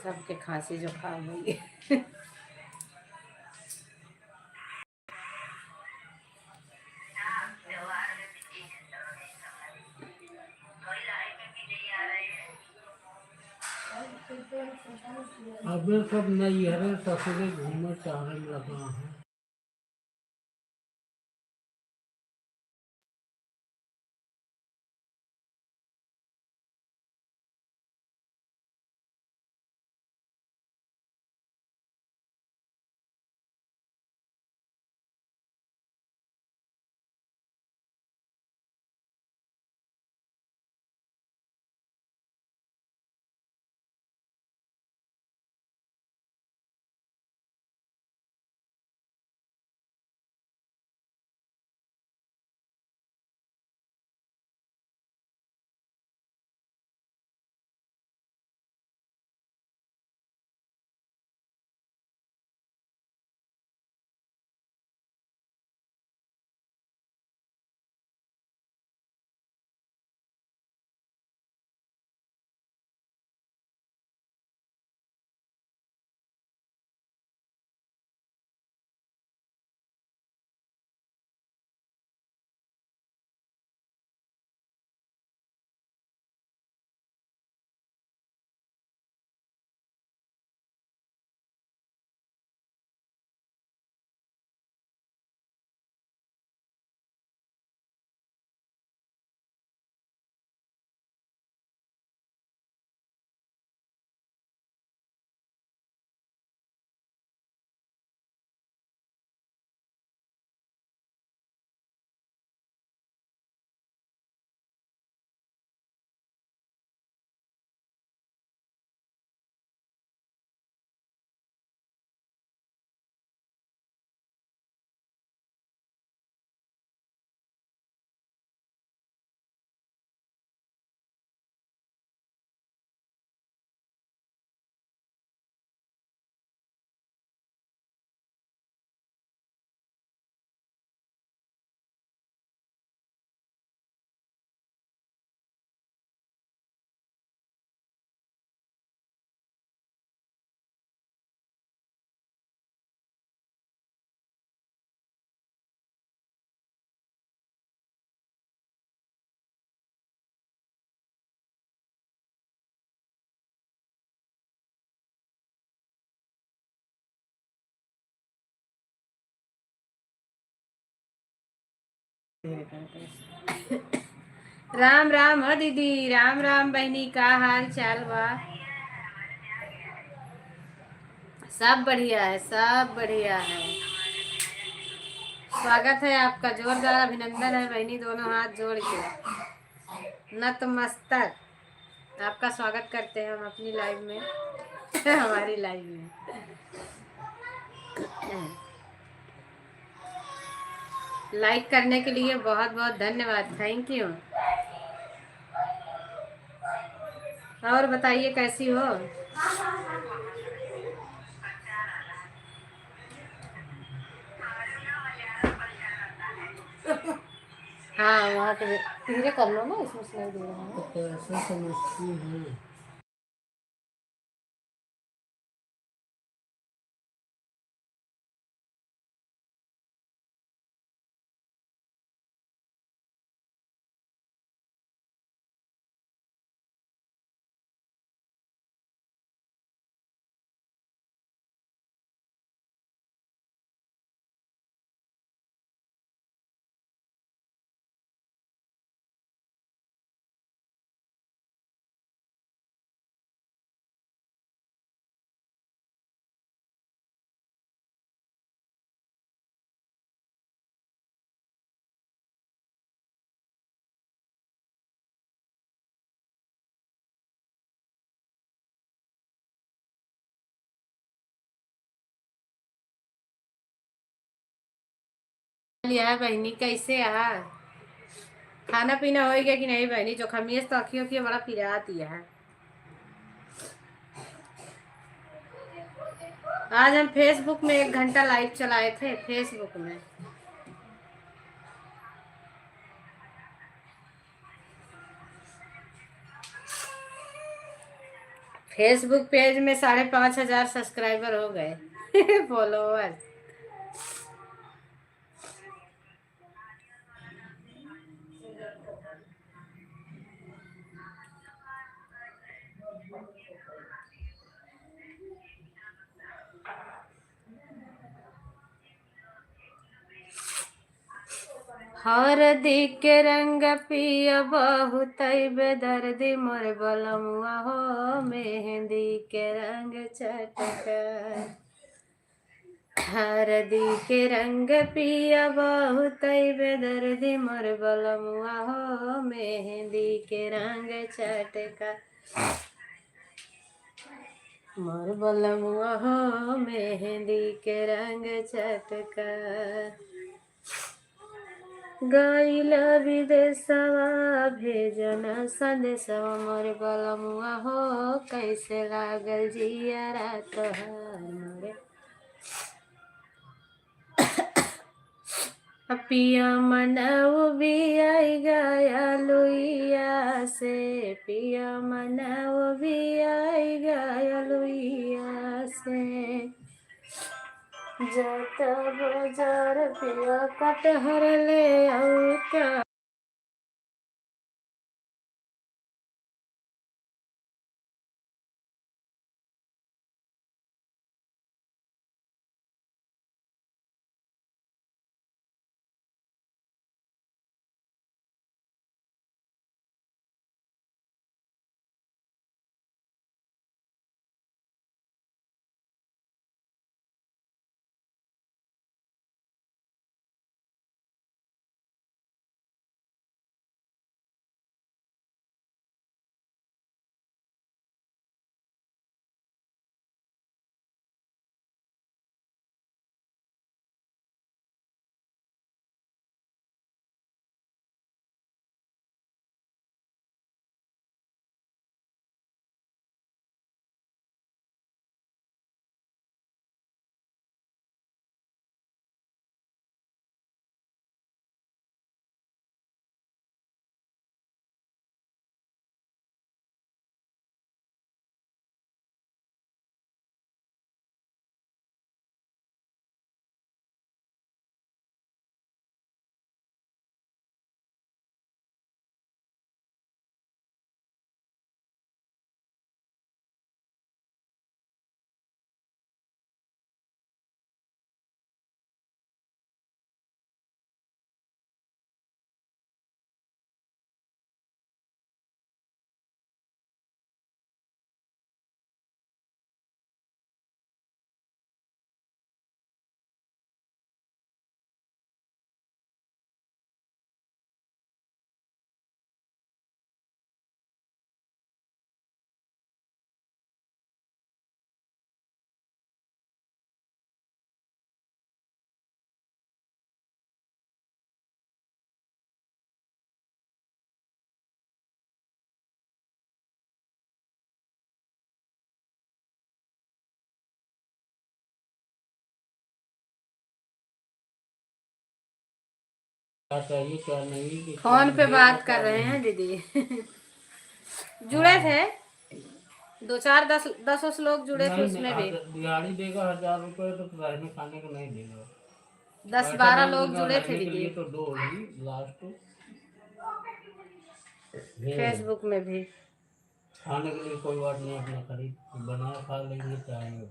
सबके खांसी जुकाम हुई। अबे सब नैहरे ससुरे घूमे चाहे लगा है। राम राम हो दीदी, राम राम बहनी, का हाल चाल बा? सब बढ़िया है, सब बढ़िया है। स्वागत है आपका, जोरदार अभिनंदन है बहनी, दोनों हाथ जोड़ के नतमस्तक आपका स्वागत करते हैं हम अपनी लाइव में। हमारी लाइव में लाइक करने के लिए बहुत बहुत धन्यवाद, थैंक यू। और बताइए कैसी हो? हाँ वहाँ के धीरे कर लो ना, इसमें सुनाई दे रहा है। तो कैसे समझती हैं? लिया है बहनी, कैसे आ? खाना पीना हो गया कि नहीं बहनी? जो खमीस तो अखियों की बड़ा पिरा दिया है। आज हम फेसबुक में 1 घंटा लाइव चलाए थे, फेसबुक में। फेसबुक पेज में 5,500 सब्सक्राइबर हो गए फॉलोवर। हरदी के रंग पिया बहुत बेदर्दी मोर बलमुआ हो, मेहंदी के रंग चटकर। हरदी के रंग पिया बहुत बेदर्दी मोर बलमुआ हो, मेहंदी के रंग चटकर। मोर बलमुआ हो, मेहंदी के रंग चटकर। गइल विदेशवा भेजन संदेशवा मोर बलमुआ हो, कैसे लागल जियरा तोहार मोरे। पिया मनऊ भी आई गया लुइया से, पिया मनऊ भी आई गया लुइया से। जत बाजार पिया कटहर ले आऊ का। क्या चाहिए क्या नहीं कि फोन पे क्या बात क्या कर रहे नहीं। हैं दीदी जुड़े थे दो चार दस दस उस लोग जुड़े थे नहीं नहीं, उसमें भी। दिहाड़ी देगा 1,000 रुपये तो रहने खाने को नहीं देगा। 10-12 पैसा नहीं लोग देगा जुड़े थे रहने के दीदी लिए तो दो ही लास्ट। फेसबुक में भी। खाने के लिए कोई बात नहीं, अपना खरीद बना खा लेंगे चाहेंगे।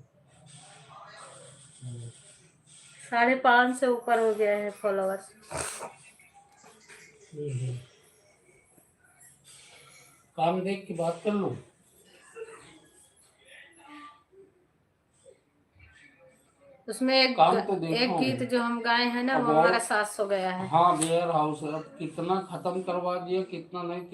550 से ऊपर हो गया है फॉलोअर्स। हम्म। काम देख के बात कर लो। उसमें काम तो एक देखो गीत जो हम गाए हैं ना अब वो और। हमारा 700 गया है। हाँ वेयर हाउस अब कितना खत्म करवा दिया कितना नहीं।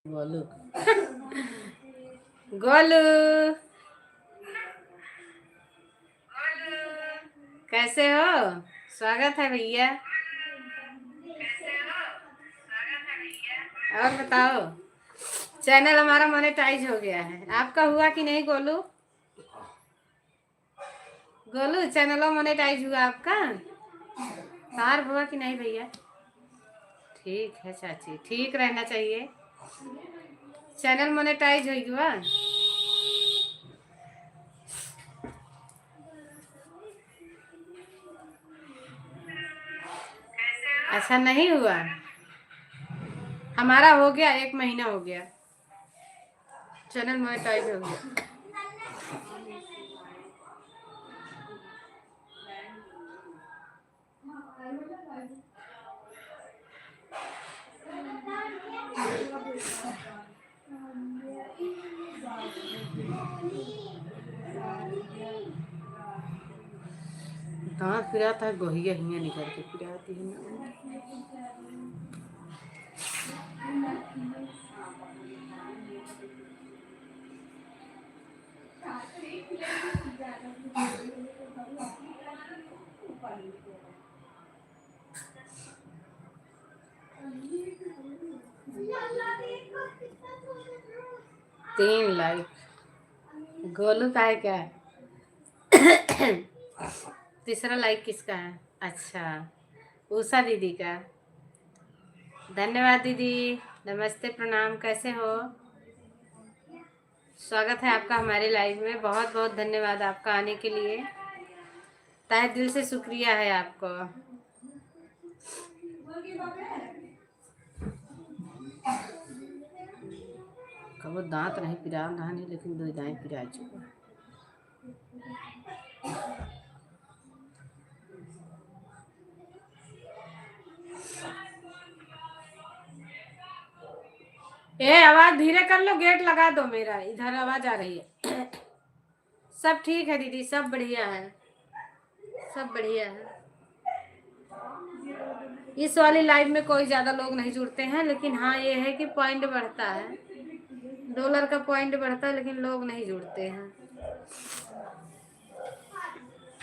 गोलू गोलू कैसे हो? स्वागत है भैया। और बताओ, चैनल हमारा मोनेटाइज हो गया है, आपका हुआ कि नहीं गोलू? गोलू चैनल मोनेटाइज हुआ आपका? तार हुआ कि नहीं भैया? ठीक है चाची, ठीक रहना चाहिए। चैनल मोनेटाइज हो गया? ऐसा नहीं हुआ, हमारा हो गया, 1 महीना हो गया, चैनल मोनेटाइज हो गया। 3 फिराता है, गोहिया हियाँ निकल के फिराती है। तीन लाइक गोलू का है क्या? तीसरा लाइक किसका है? अच्छा, उषा दीदी का। धन्यवाद दीदी, नमस्ते प्रणाम, कैसे हो? स्वागत है आपका हमारे लाइव में, बहुत बहुत धन्यवाद आपका आने के लिए, तहे दिल से शुक्रिया है आपको। कबो दांत नहीं पिरा रहा नहीं, लेकिन 2 दाएं पिरा चुका। आवाज धीरे कर लो, गेट लगा दो मेरा, इधर आवाज आ रही है। सब ठीक है दीदी, सब बढ़िया है, सब बढ़िया है। इस वाली लाइव में कोई ज्यादा लोग नहीं जुड़ते हैं, लेकिन हाँ ये है कि पॉइंट बढ़ता है, डॉलर का पॉइंट बढ़ता है, लेकिन लोग नहीं जुड़ते हैं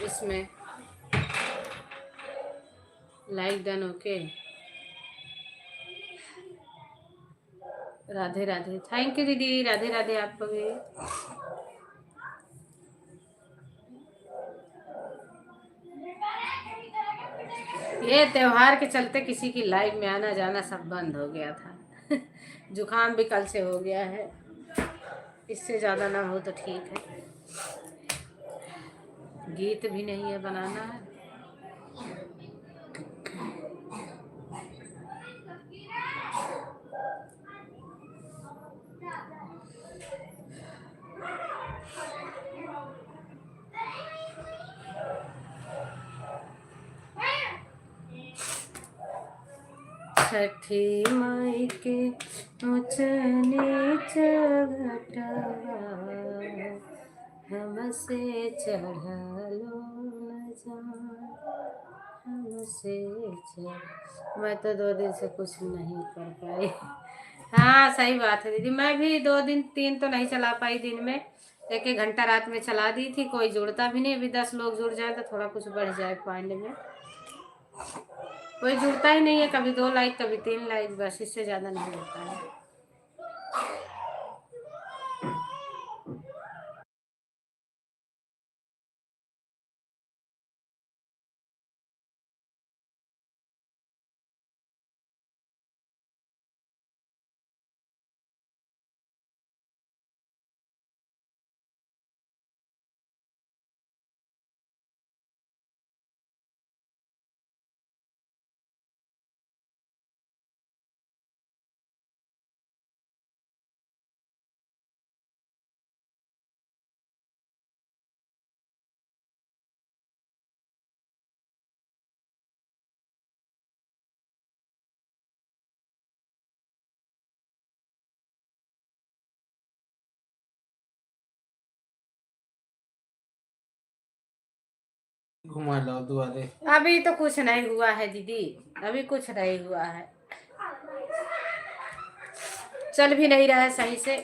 इसमें। Like done, okay, Radhe Radhe, thank you दीदी, राधे राधे आपको भी। ये त्योहार के चलते किसी की लाइव में आना जाना सब बंद हो गया था। जुकाम भी कल से हो गया है, इससे ज़्यादा ना हो तो ठीक है। गीत भी नहीं है बनाना है। छठी माई के ऊंचने चढ़ा, हमसे चढ़लो न जान, हमसे चढ़। मैं तो 2 दिन से कुछ नहीं कर पाई। हाँ सही बात है दीदी, मैं भी 2 दिन 3 तो नहीं चला पाई दिन में, 1-1 घंटा रात में चला दी थी, कोई जुड़ता भी नहीं। अभी 10 लोग जुड़ जाए तो थोड़ा कुछ बढ़ जाए पॉइंट में, कोई जुड़ता ही नहीं है, कभी 2 लाइक कभी 3 लाइक, बस इससे ज़्यादा नहीं होता है। घुमा लो दुआ दे। अभी तो कुछ नहीं हुआ है दीदी, अभी कुछ नहीं हुआ है। चल भी नहीं रहा है सही से।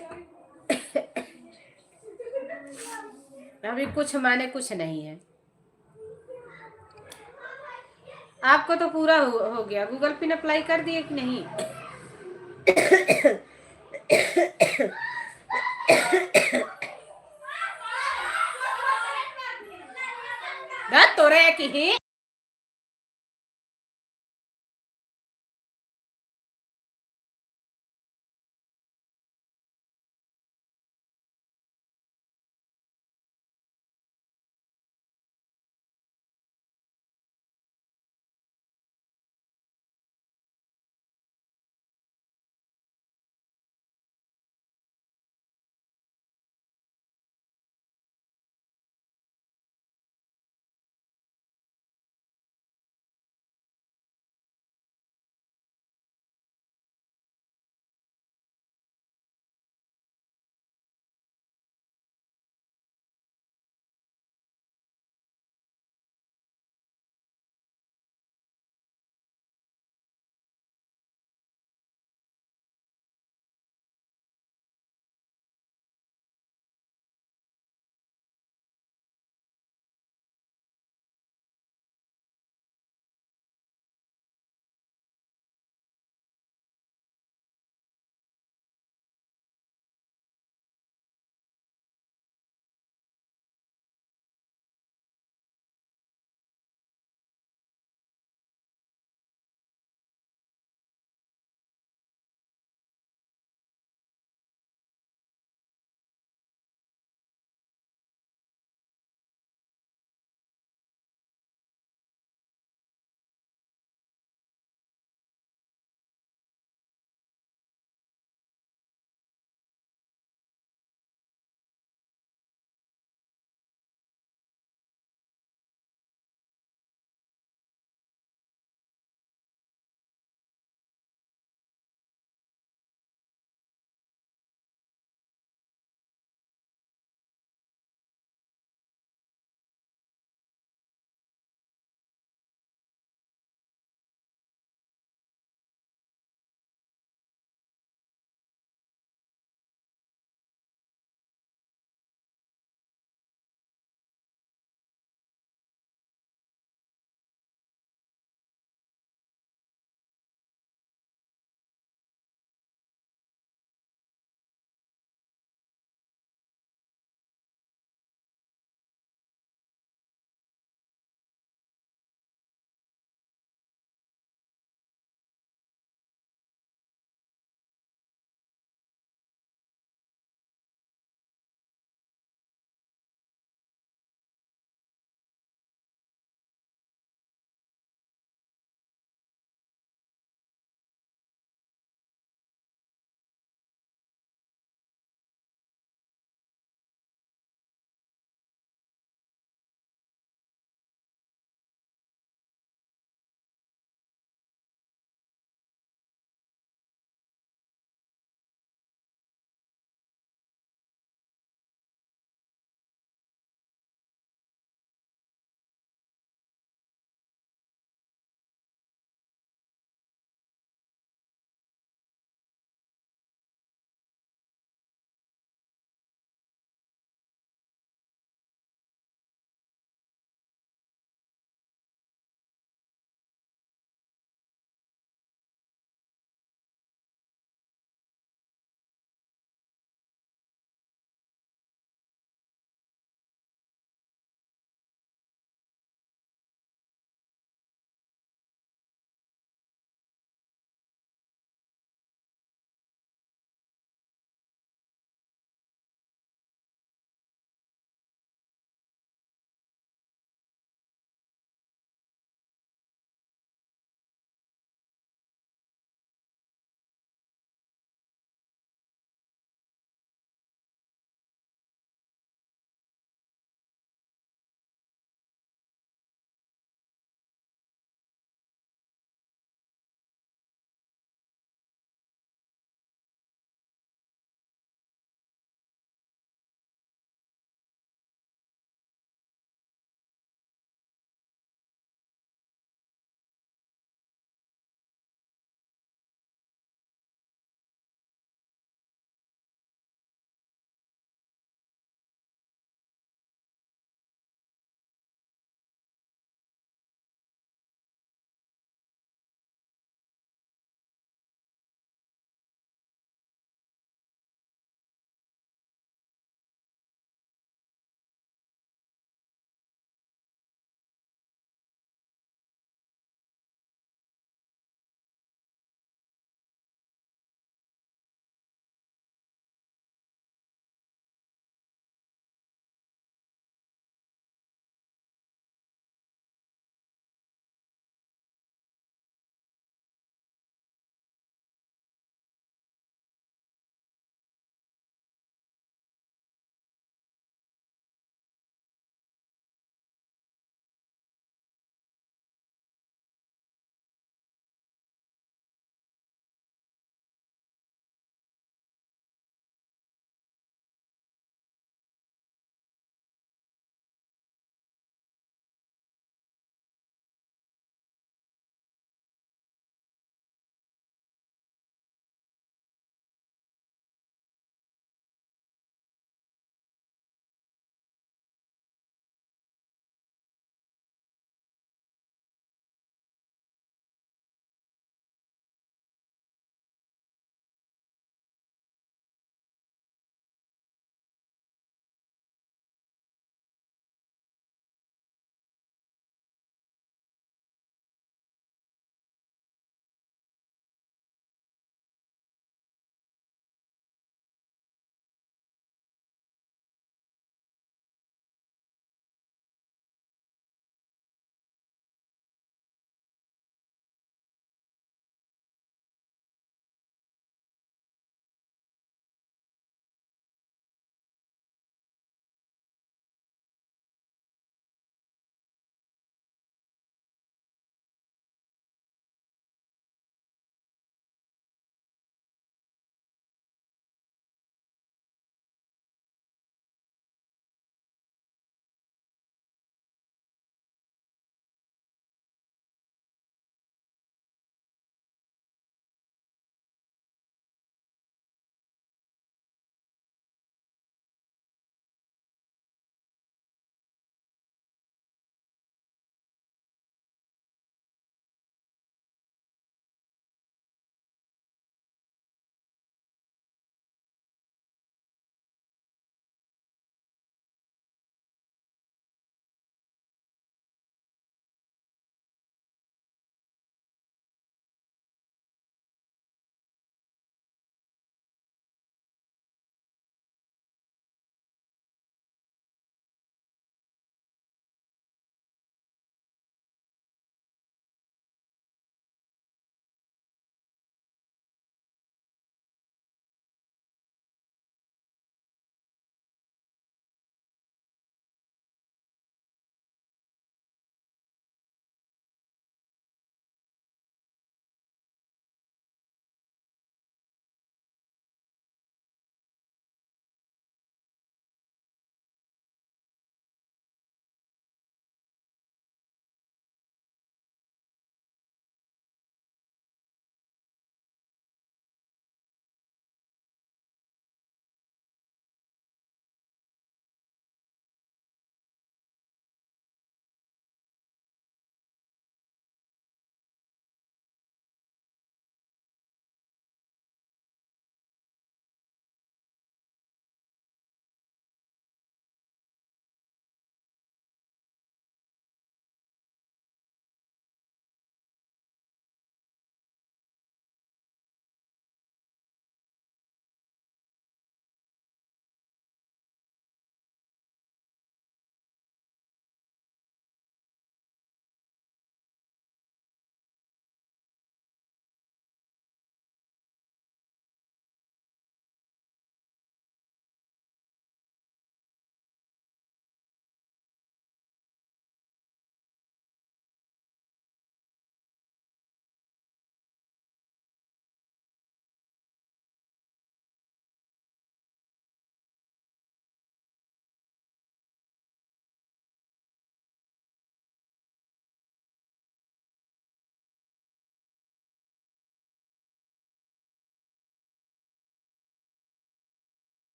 अभी कुछ माने कुछ नहीं है। आपको तो पूरा हो गया, गूगल पिन अप्लाई कर दिए कि नहीं? तोरे की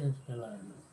लाइसेंस चलाए मैं